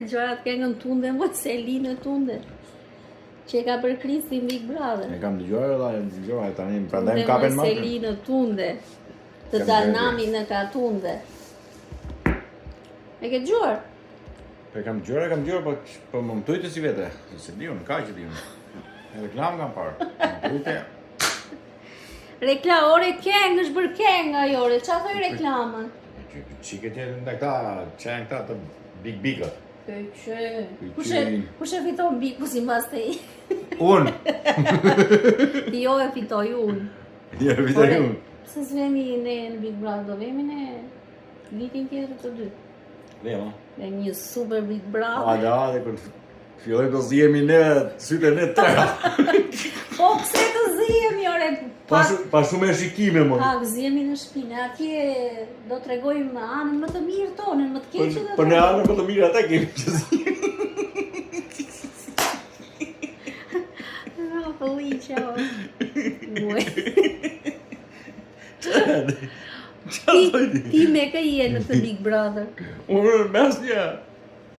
Gjorat këngën tunde, më Selinë tunde. Që e ka për Kristi Big Brother. E kam dëgjuar edhe dëgjuar tani, prandaj më kapen më. Selinë tunde. Të Dalnami në ka tunde. E ke dëgjuar? E kam dëgjuar, po më mëtujtë si vete. Se di unë, ka që di unë. E reklam kam parë. Mëtujtë. Ore këngë, është bërë këngë ajore. Qa thoi reklamën? Qiket e në këta, që janë këta të big-bigët. Kush e fiton biku si mbas të i? Unë! Jo e fitoj unë. Jo e fitoj unë. Pse s'vemi ne në Big Brother, do vemi ne vitin tjetër të dy. Lema. Dhe një super Big Brother. Ade, kër filloj të zjemi ne, syte ne tëra. Po, pse të zjemi, ore? Pa shumë e shikime, më. Pak zjemi në shpinë, atje do të regojmë anën më të mirë tonën, më të keqe dhe për në anën më të mirë ata kemi që zjemi. Felicia, oj. Qa thoi ti? Ti me ka je në të Big Brother. Unë në mes një.